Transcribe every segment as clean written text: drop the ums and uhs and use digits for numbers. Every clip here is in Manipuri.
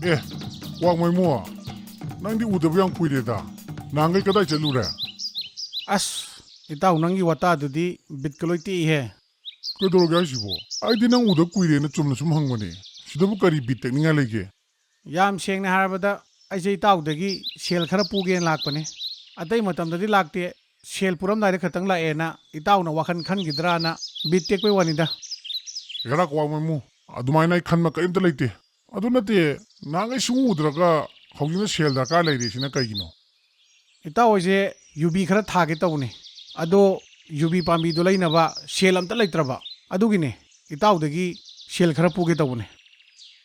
kwak Maimu nangdi udaba yang kuireda nangai kadai chalure itaw nangi wata dudi bit kaloiti he kedorga sibo aidi nang uda kuire na chumna sum hangmani sidabu kari bit tekninga lege yam sengna harabada aise itaw dagi sel khara pugen lakpane atai matam dadi lakte sel puram dai khatang la ena itaw na wakhan khan gidra na bit tek pe wanida gara kwak Maimu adumaina khanma kaimta leite adunate nangai sungu udraga hogina sel da ka leire sina kaigino itaw oise yubi khara thage tawne ado yubi pambi do lainaba sel amta leitraba adugine itaw dagi sel khara puge tawne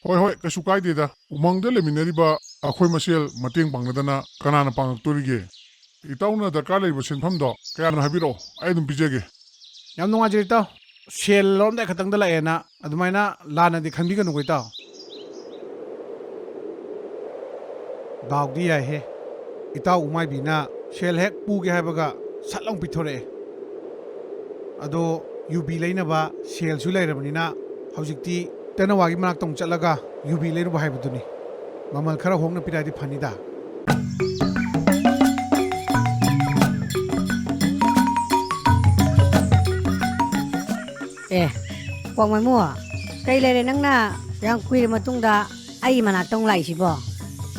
hoi kasu kaideda umangda leminariba akhoi masel mateng pangnadana kanana pangaktorige itawna darkar leiba senfamdo kayana habiro ai dum pijege yam nunga je itaw sel lom da khatang da la ena adumaina lana di khanbi ganu goitaw dawdi ya he itaw umai bina sel hek puge habaga satlong pithore ado yubi leinaba sel su leirabnina hojikti tenawagi manak tong chatlaga yubi leiruba haibuduni mamal khara hongna piradi phanida kwak Maimu kai lere nangna yang kuire matungda ai manak tong lai sibo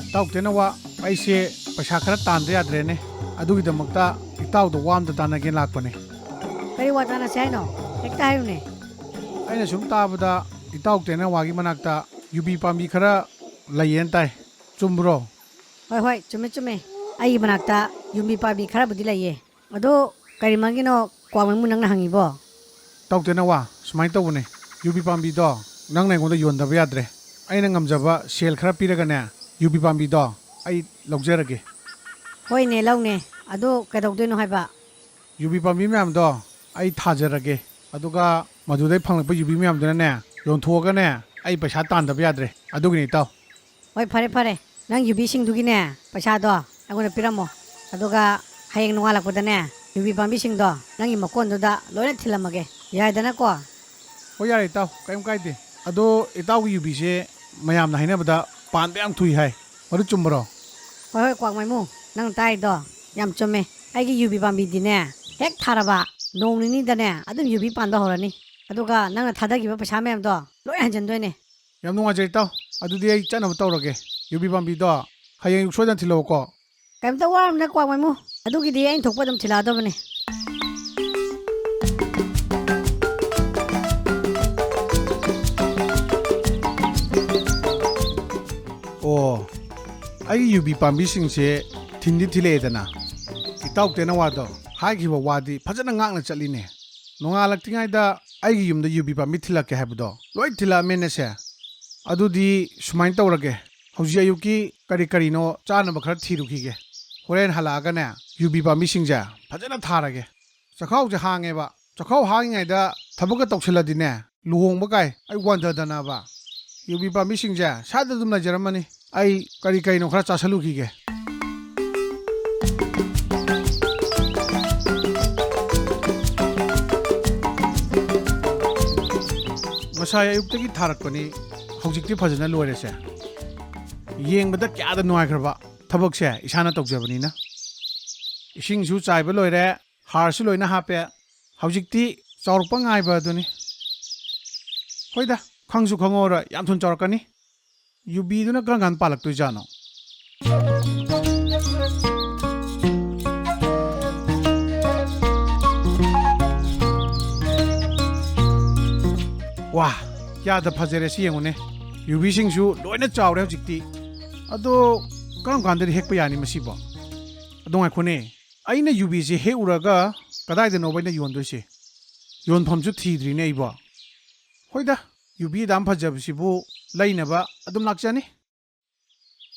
taw tenawa aise paisa khara tandre adrene adugi damakta itaw do wam da tanagen lakpane kari watana saino ekta hayune aina sum tabada itaw tenawagi manakta yubi pambi khara layen tai chumbro hoi chume ai manakta yumbi pabi khara budi laiye ado kari mangino kwak Maimu nangna hangibo taw tenawa sumai tawune yubi pambi do nang nai gonda yondaba yadre aina ngamjaba sel khara piraga ne yubi pambi do ai logjerage hoine laune ado kadokdoino haiba yubi pambi myam do ai thajarage aduga madudai phanglakpa yubi myam dana ne yonthoga ne ai paisa tandaba yadre adugini taw hoi fare nang yubi singdugi ne paisa do agona piramo aduga hayeng nungalakpada ne yubi pambi singdo nangi makon da loina thilamage yaidana ko hoi yare taw kaim kaide ado itaw gi yubi se mayam na hainabada pan be ang thui hai maru chumbro hoi kwak Maimu nang tai do yam chume aigi yubi pambi dine hek tharaba nong ni dane adum yubi panda horani aduga nang thadagiba paisa mayam do loi hanjandoine yam nunga je taw adudi ai chanaba tawrage yubi pambi do hayeng sodan thilo ko kaimta waram na kwak Maimu adugi di ain thokpa dum thila do bane ai yubi pambi singse thindi thile dana itaw tenawa do haigiba wadi phajana ngakna chaline nonga laktingai da aigi yumda yubi pambi thilake habdo loi thila mene se adudi sumain tawrage hauji ayuki kari no chana bakhar thirukige horen halaga ne yubi pambi singja phajana tharage chakhau je hange ba chakhau hangai da thabuka tawchiladi ne luhong ba kai ai wanda dana ba yubi pambi singja sada dum na jaramani ai kari no khara chasalu kige masaya ayuktagi tharakpani hojikti phajana loirese yengbada kyada nuaikraba thabakse isana tawjabani na isingsu chaiba loire harsu loina hape hojikti chaurpa ngaiba aduni hoida khangsu khangora yam thun chaurakani yubi duna gangan palak tu jano wah yada phajere si yengune yubi singsu loina chawre hojikti ado kam gandari hekpa yani masibo adonga khone aina yubi se he uraga kadai de nobaina yondoise yonphamsu thidrine iba hoida yubi dam phajabsibu lainaba adum lakchani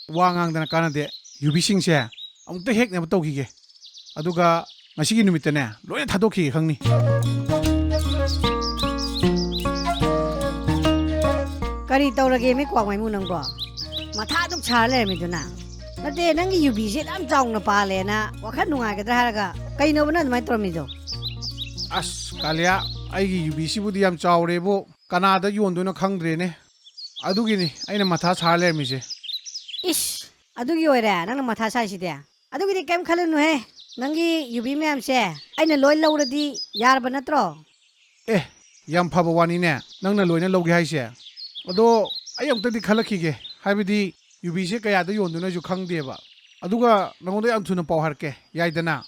wangang dana kanade yubi singse amukta heknaba tawkige aduga ngasigi numitane loina thadokhi khangni kari tawrage me kwak Maimu nangbo matha dum chale me duna nate nangi yubi se dam chawna pale na wakhan nungai gadra haraga kaino bana mai tormi do as kalia aigi yubi sibudi yam chawrebo kanada yondoina khangdrene adugini aina matha chale mise Ish, adugi oire, nang matha sai side. Adugi di kem khalunu he. Nangi yubi ma'am se. Aina loy lauradi yar ba natro. ꯑꯦ ꯌꯥꯝ ꯐꯕ ꯋꯥꯅꯤꯅꯦ ꯅꯪꯅ ꯂꯣꯏꯅ ꯂꯧꯒꯦ ꯍꯥꯏꯁꯦ ꯑꯗꯣ ꯑꯩ ꯑꯃꯨꯛꯇꯗꯤ ꯈꯜꯂꯛꯈꯤꯒꯦ ꯍꯥꯏꯕꯗꯤ ꯌꯨꯕꯤꯁꯦ ꯀꯌꯥꯗ ꯌꯣꯟꯗꯣꯏꯅꯣꯁꯨ ꯈꯪꯗꯦꯕ ꯑꯗꯨꯒ ꯅꯉꯣꯟꯗ ꯌꯥꯝ ꯊꯨꯅ ꯄꯥꯎ ꯍꯥꯏꯔꯛꯀꯦ ꯌꯥꯏꯗꯅ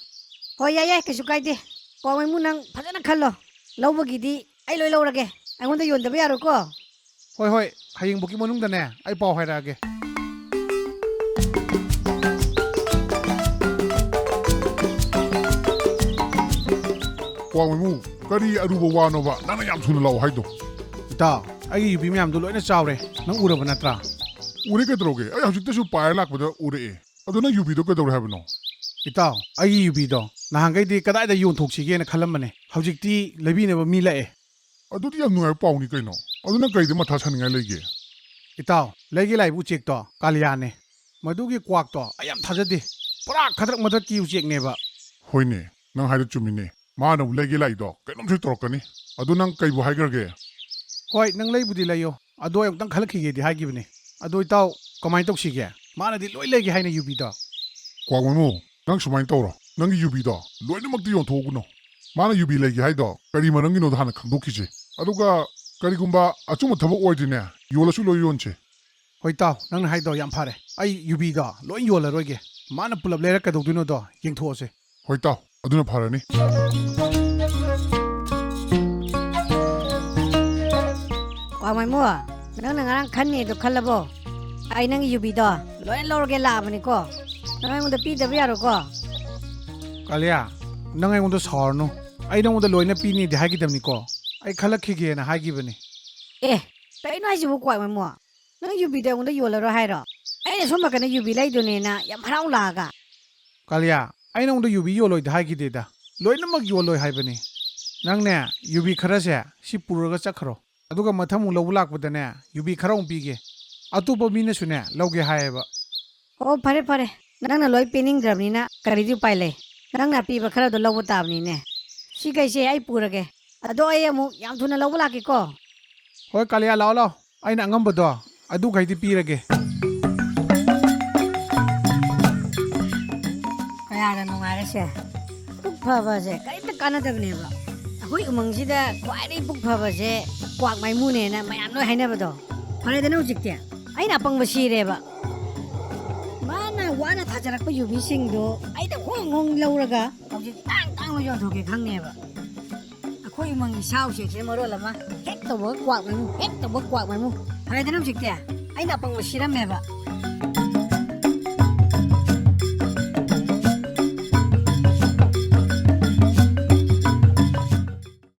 Hoi yai kaisu kaide. Kwa maimu nang phajana khallo. Laubagidi ai loi laurage. Aingonda yondaba yaro ko. ꯍꯣꯏ ꯍꯣꯏ ꯍꯌꯦꯡꯕꯨꯛꯀꯤ ꯃꯅꯨꯡꯗꯅꯦ ꯑꯩ ꯄꯥꯎ ꯍꯥꯏꯔꯛꯑꯒꯦ ꯀ꯭ꯋꯥꯛ ꯃꯥꯏꯃꯨ ꯀꯔꯤ ꯑꯔꯨꯕ ꯋꯥꯅꯣꯕ ꯅꯪꯅ ꯌꯥꯝ ꯊꯨꯅ ꯂꯥꯛꯑꯣ ꯍꯥꯏꯗꯣ ꯏꯇꯥꯎ ꯑꯩꯒꯤ ꯌꯨꯕꯤ ꯃꯌꯥꯝꯗꯣ ꯂꯣꯏꯅ ꯆꯥꯎꯔꯦ ꯅꯪ ꯎꯔꯕ ꯅꯠꯇ꯭ꯔꯥ ꯎꯔꯦ ꯀꯩꯗꯧꯔꯒꯦ ꯑꯩ ꯍꯧꯖꯤꯛꯇꯁꯨ ꯄꯥꯏꯔ ꯂꯥꯛꯄꯗ ꯎꯔꯛꯑꯦ ꯑꯗꯣ ꯅꯪ ꯌꯨꯕꯤꯗꯣ ꯀꯩꯗꯧꯔꯦ ꯍꯥꯏꯕꯅꯣ ꯏꯇꯥꯎ ꯑꯩꯒꯤ ꯌꯨꯕꯤꯗꯣ ꯅꯍꯥꯟꯈꯩꯗꯤ ꯀꯗꯥꯏꯗ ꯌꯣꯟꯊꯣꯛꯁꯤꯒꯦꯅ ꯈꯜꯂꯝꯕꯅꯦ ꯍꯧꯖꯤꯛꯇꯤ ꯂꯩꯕꯤꯅꯕ ꯃꯤ ꯂꯥꯛꯑꯦ ꯑꯗꯨꯗꯤ ꯌꯥꯝ ꯅꯨꯡꯉꯥꯏꯕ ꯄꯥꯎꯅꯤ ꯀꯩꯅꯣ ꯑꯗꯨ ꯅꯪ ꯀꯩꯗ ꯃꯊꯥ ꯁꯥꯅꯤꯡꯉꯥꯏ ꯂꯩꯒꯦ ꯏꯇꯥꯎ ꯂꯩꯒꯦ ꯂꯥꯛꯏꯕ ꯎꯆꯦꯛꯇꯣ ꯀꯥꯂꯤꯌꯥꯅꯦ ꯃꯗꯨꯒꯤ ꯀ꯭ꯋꯥꯛꯇꯣ ꯑꯩ ꯌꯥꯝ ꯊꯥꯖꯗꯦ ꯄꯨꯔꯥ ꯈꯗ꯭ꯔꯛ ꯃꯗ꯭ꯔꯛꯀꯤ ꯎꯆꯦꯛꯅꯦꯕ ꯍꯣꯏꯅꯦ ꯅꯪ ꯍꯥꯏꯗꯣ ꯆꯨꯝꯃꯤꯅꯦ ꯃꯥꯅꯕꯨ ꯂꯩꯒꯦ ꯂꯥꯛꯏꯗꯣ ꯀꯩꯅꯣꯝꯁꯨ ꯇꯧꯔꯛꯀꯅꯤ ꯑꯗꯨ ꯅꯪ ꯀꯩꯕꯨ ꯍꯥꯏꯈ꯭ꯔꯒꯦ ꯍꯣꯏ ꯅꯪ ꯂꯩꯕꯨꯗꯤ ꯂꯩꯌꯣ ꯑꯗꯣ ꯑꯩ ꯑꯃꯨꯛꯇꯪ ꯈꯜꯂꯛꯈꯤꯒꯦꯗꯤ ꯍꯥꯏꯈꯤꯕꯅꯦ ꯑꯗꯣ ꯏꯇꯥꯎ ꯀꯃꯥꯏꯅ ꯇꯧꯁꯤꯒꯦ ꯃꯥꯅꯗꯤ ꯂꯣꯏ ꯂꯩꯒꯦ ꯍꯥꯏꯅ ꯌꯨꯕꯤꯗꯣ ꯀ꯭ꯋꯥꯛ ꯃꯥꯏꯃꯨ ꯅꯪ ꯁꯨꯃꯥꯏꯅ ꯇꯧꯔꯣ ꯅꯪꯒꯤ ꯌꯨꯕꯤꯗꯣ ꯂꯣꯏꯅꯃꯛꯇꯤ ꯌꯣꯟꯊꯣꯛꯎꯒꯅꯨ ꯃꯥꯅ ꯌꯨꯕꯤ ꯂꯩꯒꯦ ꯍꯥꯏꯗꯣ ꯀꯔꯤ ꯃꯔꯝꯒꯤꯅꯣꯗꯣ ꯍꯥꯟꯅ ꯈꯪꯗꯣꯛꯈꯤꯁꯤ ꯑꯗꯨꯒ ꯀꯔꯤꯒꯨꯝꯕ ꯑꯆꯨꯝꯕ ꯊꯕꯛ ꯑꯣꯏꯗ꯭ꯔꯤꯅꯦ ꯌꯣꯜꯂꯁꯨ ꯂꯣꯏ ꯌꯣꯟꯁꯤ ꯍꯣꯏ ꯏꯇꯥꯎ ꯅꯪꯅ ꯍꯥꯏꯗꯣ ꯌꯥꯝ ꯐꯔꯦ ꯑꯩ ꯌꯨꯕꯤꯗꯣ ꯂꯣꯏ ꯌꯣꯜꯂꯔꯣꯏꯒꯦ ꯃꯥꯅ ꯄꯨꯂꯞ ꯂꯩꯔꯛꯀꯗꯧꯗꯣꯏꯅꯣꯗꯣ ꯌꯦꯡꯊꯣꯛꯑꯁꯦ ꯍꯣꯏ ꯇꯥꯎ ꯑꯗꯨꯅ ꯐꯔꯅꯤ Kwa maimu, nang ngarang khanni do khallabo. Ai nang yubi do. Loi laurage laabani ko. Nang aingonda pidaba yaro ko. ꯀꯥꯂꯤꯌꯥ ꯅꯪ ꯑꯩꯉꯣꯟꯗ ꯁꯥꯎꯔꯅꯨ ꯑꯩ ꯅꯉꯣꯟꯗ ꯂꯣꯏꯅ ꯄꯤꯅꯤꯗꯤ ꯍꯥꯏꯈꯤꯗꯕꯅꯤꯀꯣ ꯑꯩ ꯈꯜꯂꯛꯈꯤꯒꯦꯅ ꯍꯥꯏꯈꯤꯕꯅꯤ Eh, kaino haisibu kwa maimu. Nang yubi do aingonda yolaro hairo. Aina somba kana yubi laidonena yam harau laaga. ꯀꯥꯂꯤꯌꯥ ꯑꯩ ꯅꯉꯣꯟꯗ ꯌꯨꯕꯤ ꯌꯣꯜꯂꯣꯏꯗ ꯍꯥꯏꯈꯤꯗꯦꯗ ꯂꯣꯏꯅꯃꯛ ꯌꯣꯜꯂꯣꯏ ꯍꯥꯏꯕꯅꯤ ꯅꯪꯅꯦ ꯌꯨꯕꯤ ꯈꯔꯁꯦ ꯁꯤ ꯄꯨꯔꯒ ꯆꯠꯈ꯭ꯔꯣ ꯑꯗꯨꯒ ꯃꯊꯪ ꯑꯃꯨꯛ ꯂꯧꯕ ꯂꯥꯛꯄꯗꯅꯦ ꯌꯨꯕꯤ ꯈꯔ ꯑꯃꯨꯛ ꯄꯤꯒꯦ ꯑꯇꯣꯞꯄ ꯃꯤꯅꯁꯨꯅꯦ ꯂꯧꯒꯦ ꯍꯥꯏꯌꯦꯕ Oh, pare. Nang na loi piningdrabnina karidi upai lei. Nang na piba khara do lawbo tabnine. Si kaise ai purage. Ado ai amu yam thuna lawbo laki ko. ꯍꯣꯏ ꯀꯥꯂꯤꯌꯥ ꯂꯥꯛꯑꯣ ꯂꯥꯛꯑꯣ ꯑꯩꯅ ꯑꯉꯝꯕꯗꯣ ꯑꯗꯨꯈꯩꯗꯤ ꯄꯤꯔꯒꯦ Kaya nungare se. Puk phaba se kaita kanadabneba. Akoi umangsida kwai puk phaba se kwak maimu ne na mayam loi hainabado. Phare dana ujikte. Aina apangba sireba. Mana wana thajarakpa yubi singdo aida hong lauraga hojik tang lo yodhoke khangneba. Akoi umangi sao se se maro lama hek to kwak maimu. Phare dana ujikte. Aina apangba sirameba.